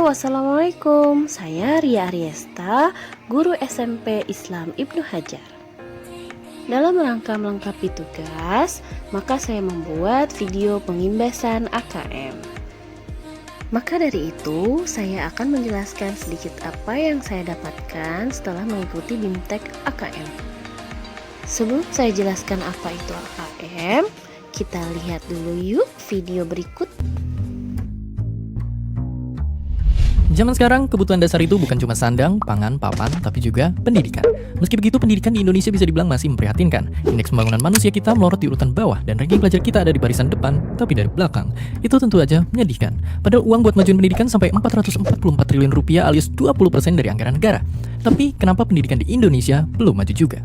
Wassalamualaikum. Saya Ria Ariesta, guru SMP Islam Ibnu Hajar. Dalam rangka melengkapi tugas, maka saya membuat video pengimbasan AKM. Maka dari itu, saya akan menjelaskan sedikit apa yang saya dapatkan setelah mengikuti BIMTEK AKM. Sebelum saya jelaskan apa itu AKM, kita lihat dulu yuk video berikut. Zaman sekarang, kebutuhan dasar itu bukan cuma sandang, pangan, papan, tapi juga pendidikan. Meski begitu, pendidikan di Indonesia bisa dibilang masih memprihatinkan. Indeks pembangunan manusia kita melorot di urutan bawah, dan ranking pelajar kita ada di barisan depan, tapi dari belakang. Itu tentu aja menyedihkan. Padahal uang buat majuin pendidikan sampai 444 triliun rupiah alias 20% dari anggaran negara. Tapi, kenapa pendidikan di Indonesia belum maju juga?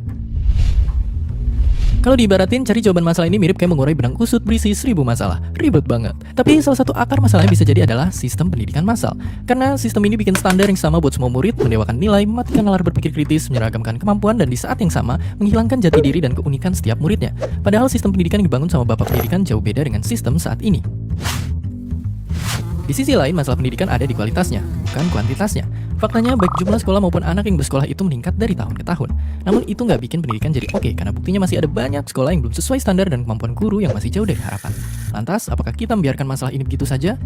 Kalau diibaratin, cari jawaban masalah ini mirip kayak mengurai benang kusut berisi 1000 masalah. Ribet banget. Tapi salah satu akar masalahnya bisa jadi adalah sistem pendidikan massal. Karena sistem ini bikin standar yang sama buat semua murid, mendewakan nilai, mematikan nalar berpikir kritis, menyeragamkan kemampuan, dan di saat yang sama, menghilangkan jati diri dan keunikan setiap muridnya. Padahal sistem pendidikan yang dibangun sama bapak pendidikan jauh beda dengan sistem saat ini. Di sisi lain, masalah pendidikan ada di kualitasnya, bukan kuantitasnya. Faktanya, baik jumlah sekolah maupun anak yang bersekolah itu meningkat dari tahun ke tahun. Namun itu nggak bikin pendidikan jadi oke, karena buktinya masih ada banyak sekolah yang belum sesuai standar dan kemampuan guru yang masih jauh dari harapan. Lantas, apakah kita membiarkan masalah ini begitu saja?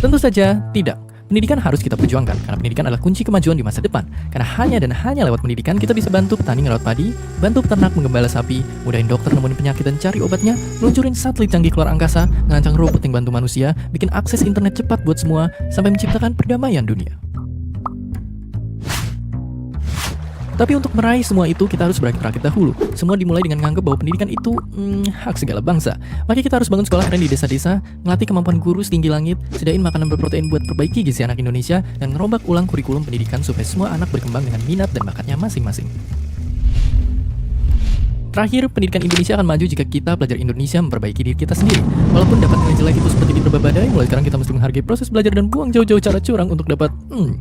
Tentu saja tidak. Pendidikan harus kita perjuangkan, karena pendidikan adalah kunci kemajuan di masa depan. Karena hanya dan hanya lewat pendidikan kita bisa bantu petani ngerawat padi, bantu peternak menggembala sapi, mudahin dokter nemuin penyakit dan cari obatnya, meluncurin satelit canggih keluar angkasa, ngerancang robot yang bantu manusia, bikin akses internet cepat buat semua, sampai menciptakan perdamaian dunia. Tapi untuk meraih semua itu, kita harus berakit-rakit dahulu. Semua dimulai dengan menganggap bahwa pendidikan itu hak segala bangsa. Makanya kita harus bangun sekolah keren di desa-desa, ngelatih kemampuan guru setinggi langit, sediain makanan berprotein buat perbaiki gizi anak Indonesia, dan ngerombak ulang kurikulum pendidikan supaya semua anak berkembang dengan minat dan bakatnya masing-masing. Terakhir, pendidikan Indonesia akan maju jika kita pelajar Indonesia memperbaiki diri kita sendiri. Walaupun dapat nilai jelek itu seperti diterba badai, mulai sekarang kita mesti menghargai proses belajar dan buang jauh-jauh cara curang untuk dapat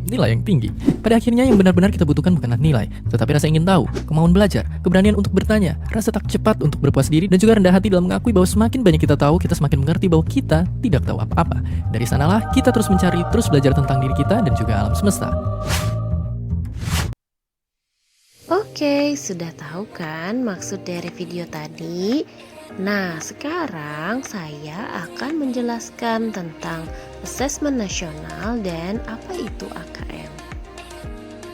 nilai yang tinggi. Pada akhirnya yang benar-benar kita butuhkan bukanlah nilai, tetapi rasa ingin tahu, kemauan belajar, keberanian untuk bertanya, rasa tak cepat untuk berpuas diri, dan juga rendah hati dalam mengakui bahwa semakin banyak kita tahu, kita semakin mengerti bahwa kita tidak tahu apa-apa. Dari sanalah kita terus mencari, terus belajar tentang diri kita dan juga alam semesta. Oke, sudah tahu kan maksud dari video tadi? Nah, sekarang saya akan menjelaskan tentang asesmen nasional dan apa itu AKM.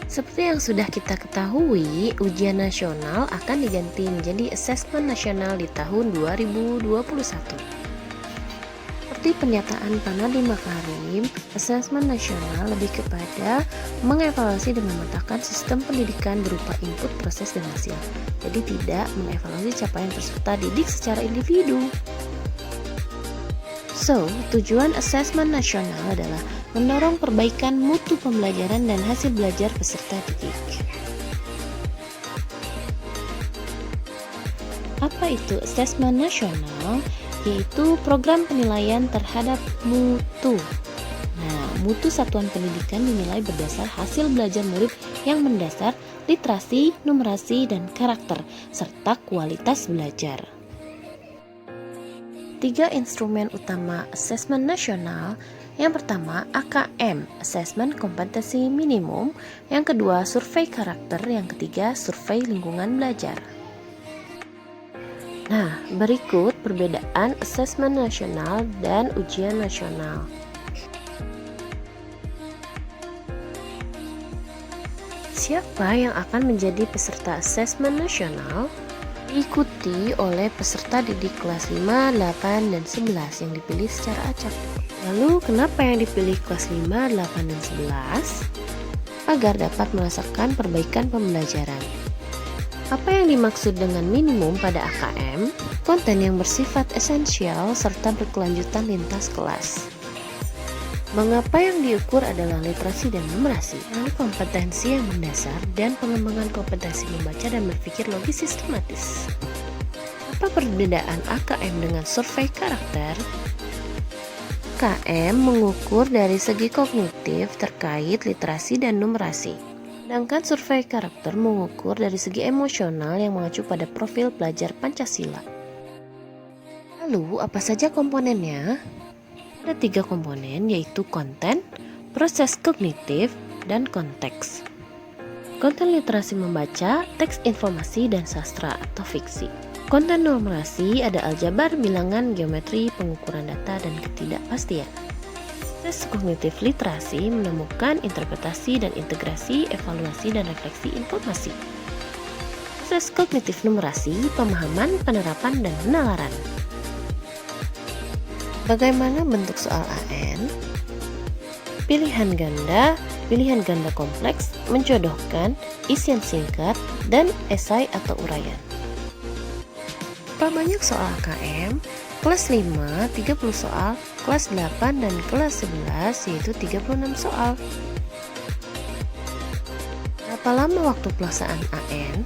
Seperti yang sudah kita ketahui, ujian nasional akan diganti menjadi asesmen nasional di tahun 2021. Seperti pernyataan Pak Nadiem Makarim, asesmen nasional lebih kepada mengevaluasi dan memetakan sistem pendidikan berupa input, proses, dan hasil. Jadi tidak mengevaluasi capaian peserta didik secara individu. So, tujuan asesmen nasional adalah mendorong perbaikan mutu pembelajaran dan hasil belajar peserta didik. Apa itu asesmen nasional? Yaitu program penilaian terhadap mutu. Nah, mutu satuan pendidikan dinilai berdasar hasil belajar murid yang mendasar literasi, numerasi, dan karakter, serta kualitas belajar. 3 instrumen utama asesmen nasional. Yang pertama, AKM, Asesmen Kompetensi Minimum. Yang kedua, survei karakter. Yang ketiga, survei lingkungan belajar. Nah, berikut perbedaan asesmen nasional dan ujian nasional. Siapa yang akan menjadi peserta asesmen nasional? Diikuti oleh peserta didik kelas 5, 8, dan 11 yang dipilih secara acak. Lalu, kenapa yang dipilih kelas 5, 8, dan 11? Agar dapat merasakan perbaikan pembelajaran. Apa yang dimaksud dengan minimum pada AKM? Konten yang bersifat esensial serta berkelanjutan lintas kelas. Mengapa yang diukur adalah literasi dan numerasi, lalu kompetensi yang mendasar dan pengembangan kompetensi membaca dan berpikir logis sistematis. Apa perbedaan AKM dengan survei karakter? AKM mengukur dari segi kognitif terkait literasi dan numerasi. Sedangkan survei karakter mengukur dari segi emosional yang mengacu pada profil pelajar Pancasila. Lalu, apa saja komponennya? Ada 3 komponen, yaitu konten, proses kognitif, dan konteks. Konten literasi membaca, teks informasi, dan sastra atau fiksi. Konten numerasi ada aljabar, bilangan, geometri, pengukuran data, dan ketidakpastian. Proses kognitif literasi menemukan interpretasi dan integrasi, evaluasi, dan refleksi informasi. Proses kognitif numerasi, pemahaman, penerapan, dan penalaran. Bagaimana bentuk soal AN? Pilihan ganda kompleks, menjodohkan, isian singkat, dan esai atau uraian. Berapa banyak soal KM? Kelas 5, 30 soal, kelas 8 dan kelas 11 yaitu 36 soal. Berapa lama waktu pelaksanaan AN?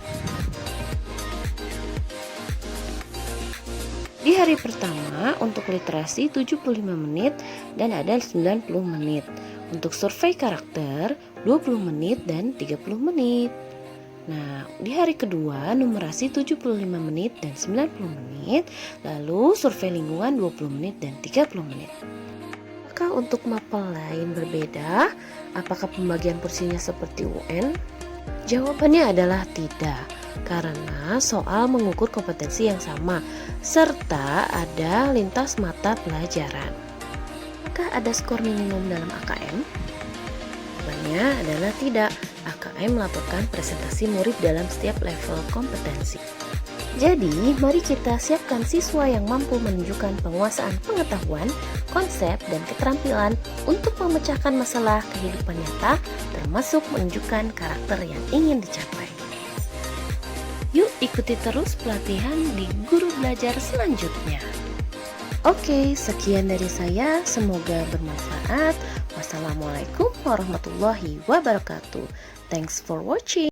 Di hari pertama untuk literasi 75 menit dan ada 90 menit. Untuk survei karakter 20 menit dan 30 menit. Nah, di hari kedua numerasi 75 menit dan 90 menit, lalu survei lingkungan 20 menit dan 30 menit. Apakah untuk mapel lain berbeda? Apakah pembagian porsinya seperti UN? Jawabannya adalah tidak, karena soal mengukur kompetensi yang sama, serta ada lintas mata pelajaran. Apakah ada skor minimum dalam AKM? Jawabannya adalah tidak. AKM melaporkan presentasi murid dalam setiap level kompetensi. Jadi, mari kita siapkan siswa yang mampu menunjukkan penguasaan pengetahuan, konsep, dan keterampilan untuk memecahkan masalah kehidupan nyata, termasuk menunjukkan karakter yang ingin dicapai. Yuk ikuti terus pelatihan di Guru Belajar selanjutnya. Oke, sekian dari saya, semoga bermanfaat. Wassalamualaikum warahmatullahi wabarakatuh. Thanks for watching.